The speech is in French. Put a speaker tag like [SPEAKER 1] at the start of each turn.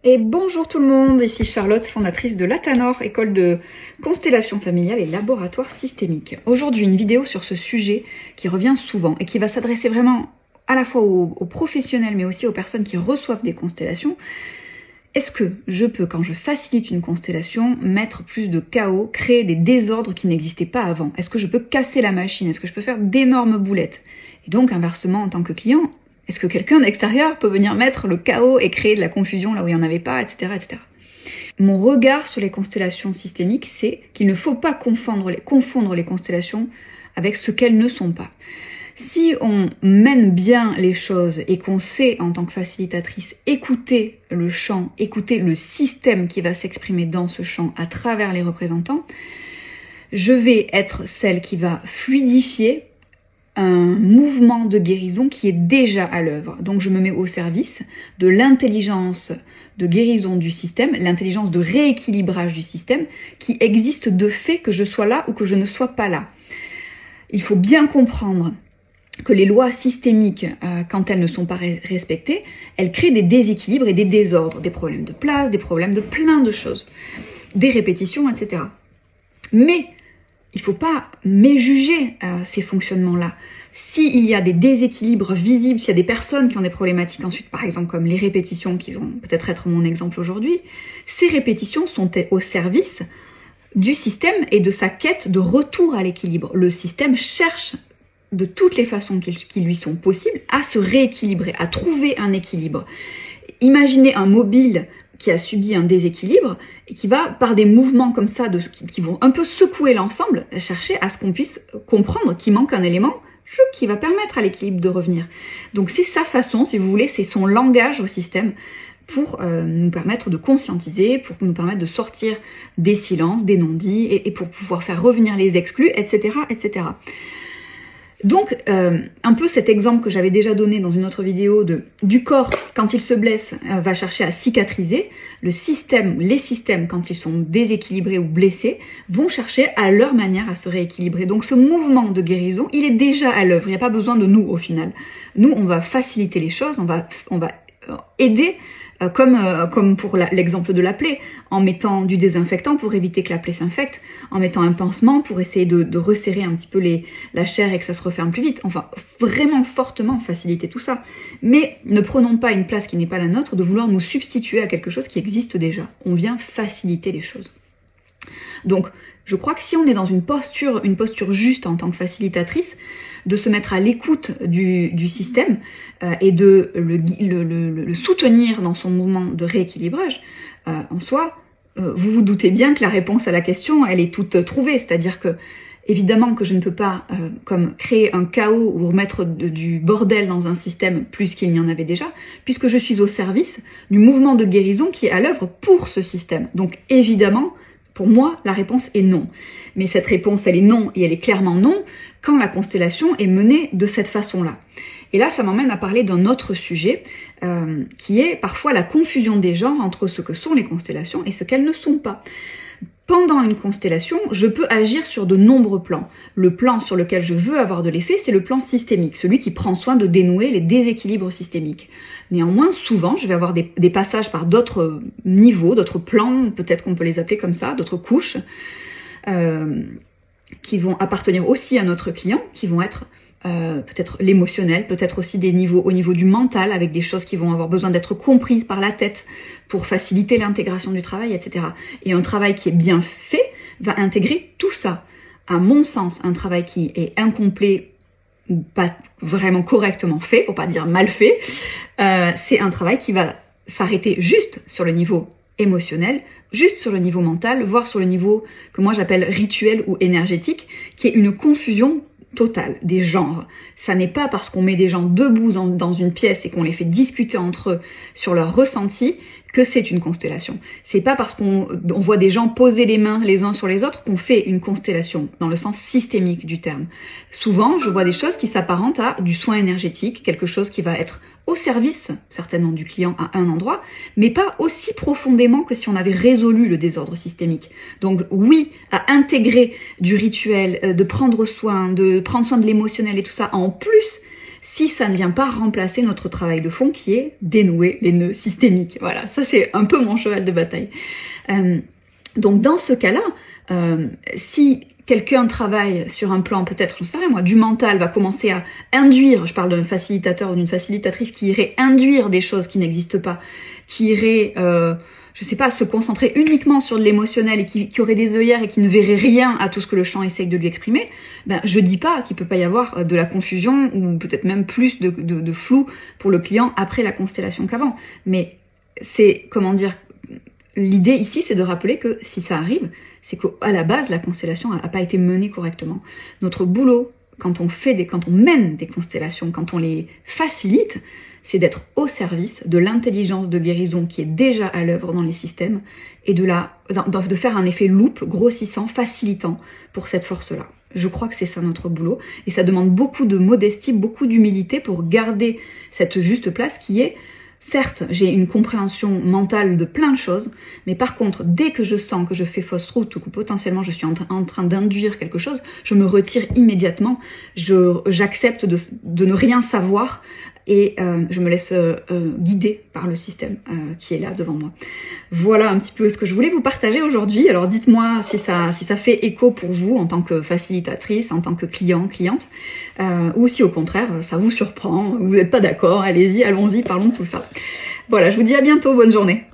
[SPEAKER 1] Et bonjour tout le monde, ici Charlotte, fondatrice de l'Athanor, école de constellation familiale et laboratoire systémique. Aujourd'hui, une vidéo sur ce sujet qui revient souvent et qui va s'adresser vraiment à la fois aux professionnels mais aussi aux personnes qui reçoivent des constellations. Est-ce que je peux, quand je facilite une constellation, mettre plus de chaos, créer des désordres qui n'existaient pas avant? Est-ce que je peux casser la machine? Est-ce que je peux faire d'énormes boulettes? Et donc, inversement, en tant que client, est-ce que quelqu'un d'extérieur peut venir mettre le chaos et créer de la confusion là où il n'y en avait pas, etc., etc. Mon regard sur les constellations systémiques, c'est qu'il ne faut pas confondre les constellations avec ce qu'elles ne sont pas. Si on mène bien les choses et qu'on sait, en tant que facilitatrice, écouter le champ, écouter le système qui va s'exprimer dans ce champ à travers les représentants, je vais être celle qui va fluidifier un mouvement de guérison qui est déjà à l'œuvre. Donc je me mets au service de l'intelligence de guérison du système, l'intelligence de rééquilibrage du système qui existe de fait que je sois là ou que je ne sois pas là. Il faut bien comprendre que les lois systémiques, quand elles ne sont pas respectées, elles créent des déséquilibres et des désordres, des problèmes de place, des problèmes de plein de choses, des répétitions, etc. Mais il ne faut pas méjuger ces fonctionnements-là. S'il y a des déséquilibres visibles, s'il y a des personnes qui ont des problématiques ensuite, par exemple comme les répétitions qui vont peut-être être mon exemple aujourd'hui, ces répétitions sont au service du système et de sa quête de retour à l'équilibre. Le système cherche de toutes les façons qui lui sont possibles à se rééquilibrer, à trouver un équilibre. Imaginez un mobile qui a subi un déséquilibre et qui va, par des mouvements comme ça, qui vont un peu secouer l'ensemble, chercher à ce qu'on puisse comprendre qu'il manque un élément qui va permettre à l'équilibre de revenir. Donc c'est sa façon, si vous voulez, c'est son langage au système pour nous permettre de conscientiser, pour nous permettre de sortir des silences, des non-dits, et pour pouvoir faire revenir les exclus, etc., etc. Donc, un peu cet exemple que j'avais déjà donné dans une autre vidéo du corps, quand il se blesse, va chercher à cicatriser. Les systèmes, quand ils sont déséquilibrés ou blessés, vont chercher à leur manière à se rééquilibrer. Donc, ce mouvement de guérison, il est déjà à l'œuvre. Il n'y a pas besoin de nous, au final. Nous, on va faciliter les choses, on va aider, comme pour l'exemple de la plaie, en mettant du désinfectant pour éviter que la plaie s'infecte, en mettant un pansement pour essayer de resserrer un petit peu la chair et que ça se referme plus vite. Enfin, vraiment fortement faciliter tout ça. Mais ne prenons pas une place qui n'est pas la nôtre de vouloir nous substituer à quelque chose qui existe déjà. On vient faciliter les choses. Donc, je crois que si on est dans une posture juste en tant que facilitatrice, de se mettre à l'écoute du système et de le soutenir dans son mouvement de rééquilibrage, en soi, vous vous doutez bien que la réponse à la question, elle est toute trouvée. C'est-à-dire que, évidemment que je ne peux pas comme créer un chaos ou remettre du bordel dans un système plus qu'il n'y en avait déjà, puisque je suis au service du mouvement de guérison qui est à l'œuvre pour ce système. Donc évidemment, pour moi, la réponse est non. Mais cette réponse, elle est non, et elle est clairement non, quand la constellation est menée de cette façon-là. Et là, ça m'emmène à parler d'un autre sujet, qui est parfois la confusion des genres entre ce que sont les constellations et ce qu'elles ne sont pas. Pendant une constellation, je peux agir sur de nombreux plans. Le plan sur lequel je veux avoir de l'effet, c'est le plan systémique, celui qui prend soin de dénouer les déséquilibres systémiques. Néanmoins, souvent, je vais avoir des passages par d'autres niveaux, d'autres plans, peut-être qu'on peut les appeler comme ça, d'autres couches, qui vont appartenir aussi à notre client, qui vont être peut-être l'émotionnel, peut-être aussi au niveau du mental, avec des choses qui vont avoir besoin d'être comprises par la tête pour faciliter l'intégration du travail, etc. Et un travail qui est bien fait va intégrer tout ça. À mon sens, un travail qui est incomplet ou pas vraiment correctement fait, pour pas dire mal fait, c'est un travail qui va s'arrêter juste sur le niveau émotionnel, juste sur le niveau mental, voire sur le niveau que moi j'appelle rituel ou énergétique, qui est une confusion totale des genres. Ça n'est pas parce qu'on met des gens debout dans une pièce et qu'on les fait discuter entre eux sur leurs ressentis que c'est une constellation. C'est pas parce qu'on voit des gens poser les mains les uns sur les autres qu'on fait une constellation, dans le sens systémique du terme. Souvent, je vois des choses qui s'apparentent à du soin énergétique, quelque chose qui va être au service, certainement, du client à un endroit, mais pas aussi profondément que si on avait résolu le désordre systémique. Donc oui, à intégrer du rituel, de prendre soin de l'émotionnel et tout ça, en plus, si ça ne vient pas remplacer notre travail de fond qui est dénouer les nœuds systémiques. Voilà, ça c'est un peu mon cheval de bataille. Donc dans ce cas-là, si quelqu'un travaille sur un plan, peut-être, j'en sais rien moi, du mental, va commencer à induire, je parle d'un facilitateur ou d'une facilitatrice qui irait induire des choses qui n'existent pas, qui irait, je sais pas, se concentrer uniquement sur de l'émotionnel et qui aurait des œillères et qui ne verrait rien à tout ce que le champ essaye de lui exprimer, ben je dis pas qu'il peut pas y avoir de la confusion ou peut-être même plus de flou pour le client après la constellation qu'avant. Mais c'est, comment dire, l'idée ici, c'est de rappeler que si ça arrive, c'est qu'à la base, la constellation n'a pas été menée correctement. Notre boulot, quand on mène des constellations, quand on les facilite, c'est d'être au service de l'intelligence de guérison qui est déjà à l'œuvre dans les systèmes et de faire un effet loupe grossissant, facilitant pour cette force-là. Je crois que c'est ça notre boulot et ça demande beaucoup de modestie, beaucoup d'humilité pour garder cette juste place qui est: certes, j'ai une compréhension mentale de plein de choses, mais par contre, dès que je sens que je fais fausse route ou que potentiellement je suis en train d'induire quelque chose, je me retire immédiatement, j'accepte de ne rien savoir et je me laisse guider par le système qui est là devant moi. Voilà un petit peu ce que je voulais vous partager aujourd'hui. Alors dites-moi si ça fait écho pour vous en tant que facilitatrice, en tant que cliente, ou si au contraire ça vous surprend, vous n'êtes pas d'accord, allez-y, allons-y, parlons de tout ça. Voilà, je vous dis à bientôt, bonne journée.